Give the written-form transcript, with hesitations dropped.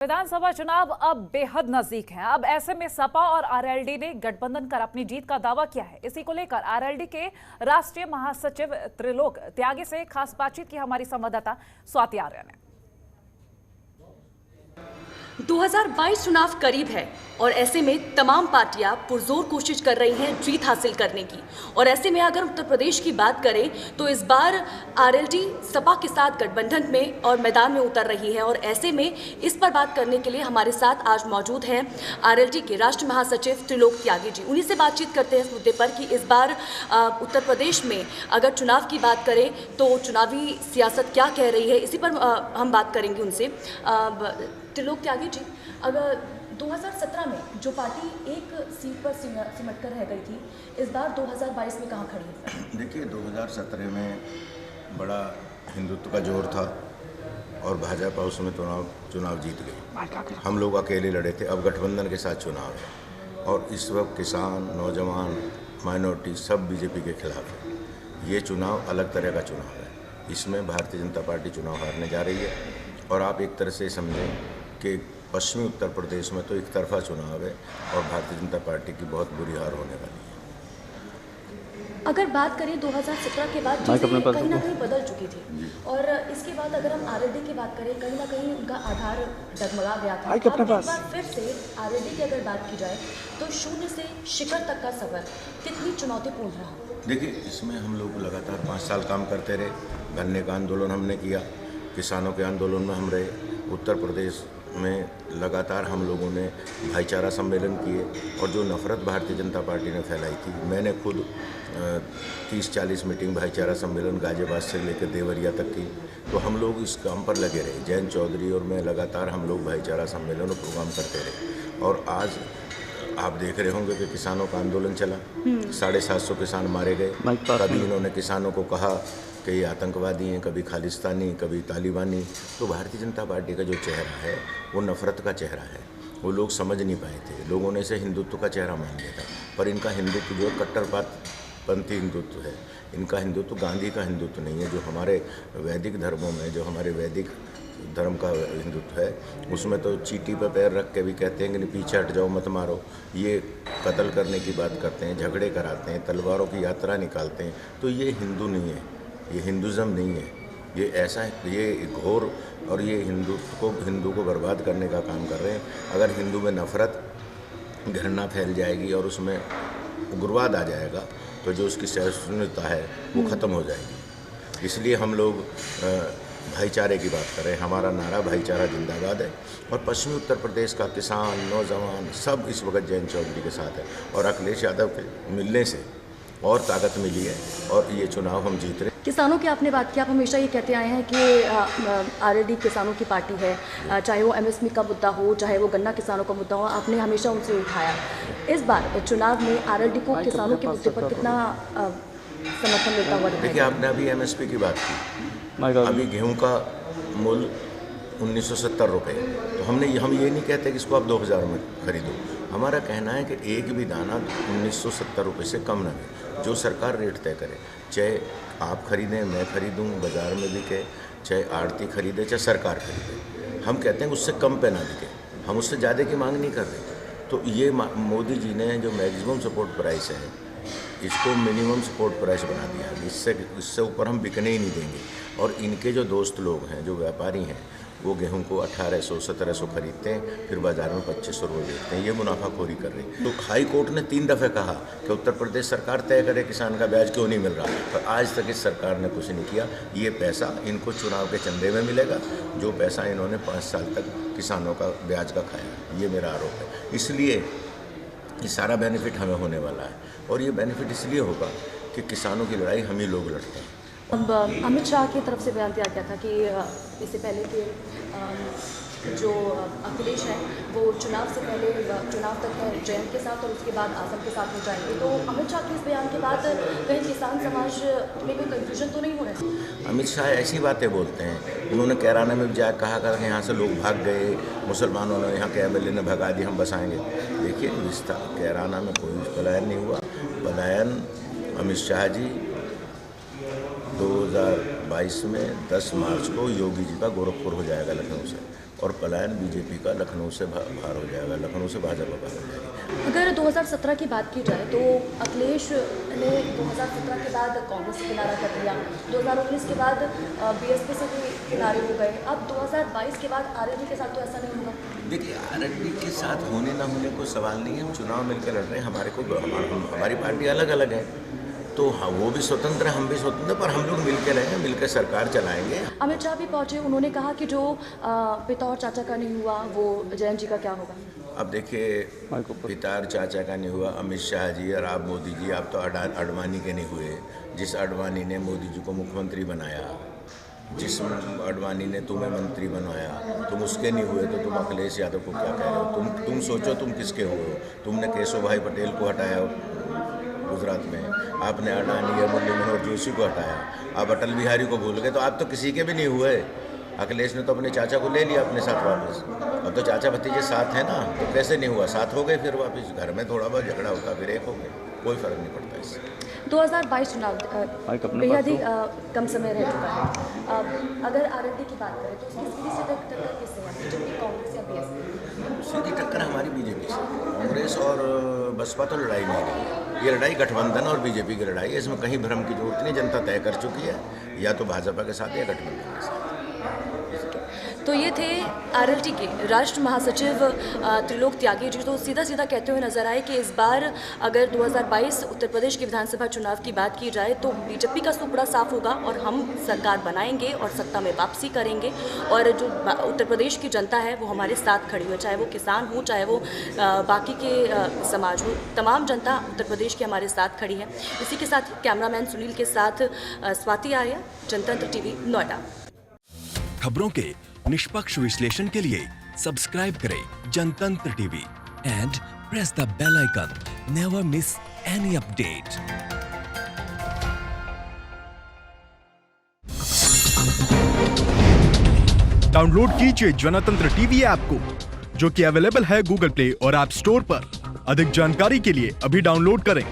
विधानसभा चुनाव अब बेहद नजदीक हैं। अब ऐसे में सपा और आरएलडी ने गठबंधन कर अपनी जीत का दावा किया है। इसी को लेकर आरएलडी के राष्ट्रीय महासचिव त्रिलोक त्यागी से खास बातचीत की हमारी संवाददाता स्वाति आर्य ने। 2022 चुनाव करीब है और ऐसे में तमाम पार्टियां पुरजोर कोशिश कर रही हैं जीत हासिल करने की। और ऐसे में अगर उत्तर प्रदेश की बात करें तो इस बार आरएलडी सपा के साथ गठबंधन में और मैदान में उतर रही है। और ऐसे में इस पर बात करने के लिए हमारे साथ आज मौजूद हैं आरएलडी के राष्ट्रीय महासचिव त्रिलोक त्यागी जी। उन्हीं से बातचीत करते हैं इस मुद्दे पर कि इस बार उत्तर प्रदेश में अगर चुनाव की बात करें तो चुनावी सियासत क्या कह रही है, इसी पर हम बात करेंगे उनसे। त्रिलोक त्यागी जी, अगर 2017 में जो पार्टी एक सीट पर सिमट कर रह गई थी, इस बार 2022 में कहाँ खड़ी है? देखिए, 2017 में बड़ा हिंदुत्व का जोर था और भाजपा उसमें चुनाव जीत गई। हम लोग अकेले लड़े थे। अब गठबंधन के साथ चुनाव है और इस वक्त किसान, नौजवान, माइनॉरिटी सब बीजेपी के खिलाफ है। ये चुनाव अलग तरह का चुनाव है। इसमें भारतीय जनता पार्टी चुनाव हारने जा रही है। और आप एक तरह से समझें कि पश्चिमी उत्तर प्रदेश में तो एक तरफा चुनाव है और भारतीय जनता पार्टी की बहुत बुरी हार होने वाली है। अगर बात करें 2017 के बाद चीज़ें कहीं ना कहीं बदल चुकी थी और इसके बाद अगर हम आरएलडी की बात करें, कहीं ना कहीं उनका आधार डगमगा गया था। अब एक बार फिर से आरएलडी की अगर बात की जाए तो शून्य से शिखर तक का सफर कितनी चुनौतीपूर्ण रहा? देखिए, इसमें हम लोग लगातार 5 साल काम करते रहे। गन्ने का आंदोलन हमने किया, किसानों के आंदोलन में हम रहे। उत्तर प्रदेश में लगातार हम लोगों ने भाईचारा सम्मेलन किए और जो नफ़रत भारतीय जनता पार्टी ने फैलाई थी, मैंने खुद 30-40 मीटिंग भाईचारा सम्मेलन गाजियाबाद से लेकर देवरिया तक की। तो हम लोग इस काम पर लगे रहे। जयंत चौधरी और मैं लगातार हम लोग भाईचारा सम्मेलन और प्रोग्राम करते रहे। और आज आप देख रहे होंगे कि किसानों का आंदोलन चला, 750 किसान मारे गए। कभी इन्होंने किसानों को कहा कि ये आतंकवादी हैं, कभी खालिस्तानी, कभी तालिबानी। तो भारतीय जनता पार्टी का जो चेहरा है वो नफ़रत का चेहरा है। वो लोग समझ नहीं पाए थे। लोगों ने इसे हिंदुत्व का चेहरा मान लिया था, पर इनका हिंदुत्व जो कट्टरपंथी हिंदुत्व है। इनका हिंदुत्व गांधी का हिंदुत्व नहीं है। जो हमारे वैदिक धर्मों में, जो हमारे वैदिक धर्म का हिंदुत्व है, उसमें तो चीटी पर पैर रख के भी कहते हैं कि पीछे हट जाओ, मत मारो। ये कत्ल करने की बात करते हैं, झगड़े कराते हैं, तलवारों की यात्रा निकालते हैं। तो ये हिंदू नहीं है, ये हिंदुज़म नहीं है। ये ऐसा है, ये घोर और ये हिंदू को बर्बाद करने का काम कर रहे हैं। अगर हिंदू में नफ़रत, घृणा फैल जाएगी और उसमें उग्रवाद आ जाएगा तो जो उसकी सहिष्णुता है वो ख़त्म हो जाएगी। इसलिए हम लोग भाईचारे की बात कर रहे हैं। हमारा नारा भाईचारा जिंदाबाद है। और पश्चिमी उत्तर प्रदेश का किसान, नौजवान सब इस वक्त जयंत चौधरी के साथ है और अखिलेश यादव के मिलने से और ताकत मिली है और ये चुनाव हम जीत रहे। किसानों की आपने बात की, आप हमेशा ये कहते आए हैं कि आरएलडी किसानों की पार्टी है, चाहे वो एमएसपी का मुद्दा हो, चाहे वो गन्ना किसानों का मुद्दा हो, आपने हमेशा उनसे उठाया। इस बार चुनाव में आरएलडी को किसानों के मुद्दे पर कितना समर्थन मिलता हुआ? देखिए, आपने अभी एमएसपी की बात की। अभी गेहूँ का मूल्य 1970 रुपये। तो हम ये नहीं कहते कि इसको आप 2000 में खरीदो। हमारा कहना है कि एक भी दाना 1970 रुपये से कम न है। जो सरकार रेट तय करे, चाहे आप खरीदें, मैं खरीदूं, बाज़ार में बिके, चाहे आड़ती खरीदे, चाहे सरकार खरीदे, हम कहते हैं उससे कम पे ना बिके। हम उससे ज़्यादा की मांग नहीं कर रहे। तो ये मोदी जी ने जो मैक्सिमम सपोर्ट प्राइस है, इसको मिनिमम सपोर्ट प्राइस बना दिया। इससे ऊपर हम बिकने ही नहीं देंगे। और इनके जो दोस्त लोग हैं, जो व्यापारी हैं, वो गेहूं को 1800-1700 खरीदते हैं, फिर बाज़ार में 2500 रुपये बेचते हैं। ये मुनाफाखोरी कर रहे हैं। तो हाई कोर्ट ने 3 दफ़े कहा कि उत्तर प्रदेश सरकार तय करे किसान का ब्याज क्यों नहीं मिल रहा, पर आज तक इस सरकार ने कुछ नहीं किया। ये पैसा इनको चुनाव के चंदे में मिलेगा, जो पैसा इन्होंने 5 साल तक किसानों का ब्याज का खाया। ये मेरा आरोप है। इसलिए ये सारा बेनिफिट हमें होने वाला है और ये बेनिफिट इसलिए होगा कि किसानों की लड़ाई हम ही लोग लड़ते हैं। अब अमित शाह की तरफ से बयान दिया गया था कि इससे पहले कि जो अखिलेश है वो चुनाव से पहले चुनाव तक है जयंत के साथ और उसके बाद आजम के साथ हो जाएंगे। तो अमित शाह के इस बयान के बाद कहीं किसान समाज में कोई कन्फ्यूजन तो नहीं हो रहा है? अमित शाह ऐसी बातें बोलते हैं। उन्होंने कैराना में जाकर कहा कि यहाँ से लोग भाग गए, मुसलमानों ने यहाँ के एमएलए ने भगा दी, हम बसाएंगे। देखिए, कैराना में कोई पलायन नहीं हुआ। पलायन अमित शाह जी 2022 में 10 मार्च को योगी जी का गोरखपुर हो जाएगा लखनऊ से। और पलायन बीजेपी का लखनऊ से बाहर हो जाएगा, लखनऊ से भाजपा बाहर हो जाएगी। अगर 2017 की बात की जाए तो अखिलेश ने 2017 के बाद कांग्रेस से किनारा कर लिया, 2019 के बाद बीएसपी से भी किनारे हो गए, अब 2022 के बाद आरएलडी के साथ तो ऐसा नहीं होगा। देखिए, आरएलडी के साथ होने ना होने कोई सवाल नहीं है, हम चुनाव मिलकर लड़ रहे हैं, हमारी पार्टी अलग अलग है, तो हाँ वो भी स्वतंत्र है, हम भी स्वतंत्र, पर हम लोग मिलकर रहेंगे, मिलकर सरकार चलाएंगे। अमित शाह भी पहुंचे, उन्होंने कहा कि जो पिता और चाचा का नहीं हुआ वो जयंत जी का क्या होगा। अब देखिए, पिता और चाचा का नहीं हुआ, अमित शाह जी और आप मोदी जी, आप तो अडवाणी के नहीं हुए। जिस अडवाणी ने मोदी जी को मुख्यमंत्री बनाया, जिस अडवाणी ने तुम्हें मंत्री बनवाया, तुम उसके नहीं हुए, तो तुम अखिलेश यादव को क्या कह रहे हो? तुम सोचो तुम किसके हुए हो? तुमने केशव भाई पटेल को हटाया गुजरात में, आपने अडानी या मुरली मनोहर जोशी को हटाया, आप अटल बिहारी को भूल गए, तो आप तो किसी के भी नहीं हुए। अखिलेश ने तो अपने चाचा को ले लिया अपने साथ वापस, अब तो चाचा भतीजे साथ हैं ना, तो कैसे नहीं हुआ? साथ हो गए, फिर वापस घर में थोड़ा बहुत झगड़ा होता, फिर एक हो गए, कोई फर्क नहीं पड़ता इससे। 2022 चुनाव बेहद ही कम समय रह चुका है। अगर आरएलडी की बात करें तो उसकी सीधी सी टक्कर किससे है, बीजेपी, कांग्रेस या बीएसपी? सीधी टक्कर हमारी बीजेपी से। कांग्रेस और बसपा तो लड़ाई नहीं है, ये लड़ाई गठबंधन और बीजेपी की लड़ाई है, इसमें कहीं भ्रम की जरूरत नहीं, जनता तय कर चुकी है, या तो भाजपा के साथ या गठबंधन के साथ। तो ये थे आरएलडी के राष्ट्र महासचिव त्रिलोक त्यागी जी, तो सीधा सीधा कहते हुए नजर आए कि इस बार अगर 2022 उत्तर प्रदेश के विधानसभा चुनाव की बात की जाए तो बीजेपी का सुपड़ा साफ होगा और हम सरकार बनाएंगे और सत्ता में वापसी करेंगे, और जो उत्तर प्रदेश की जनता है वो हमारे साथ खड़ी हो, चाहे वो किसान हो, चाहे वो बाकी के समाज हो, तमाम जनता उत्तर प्रदेश के हमारे साथ खड़ी है। इसी के साथ कैमरामैन सुनील के साथ स्वाति आर्या, जनतंत्र टीवी, नोएडा। खबरों के निष्पक्ष विश्लेषण के लिए सब्सक्राइब करें Jantantra TV and press the bell icon. Never miss any update. Download कीजिए जनतंत्र टीवी ऐप को, जो कि अवेलेबल है गूगल प्ले और ऐप स्टोर पर। अधिक जानकारी के लिए अभी डाउनलोड करें।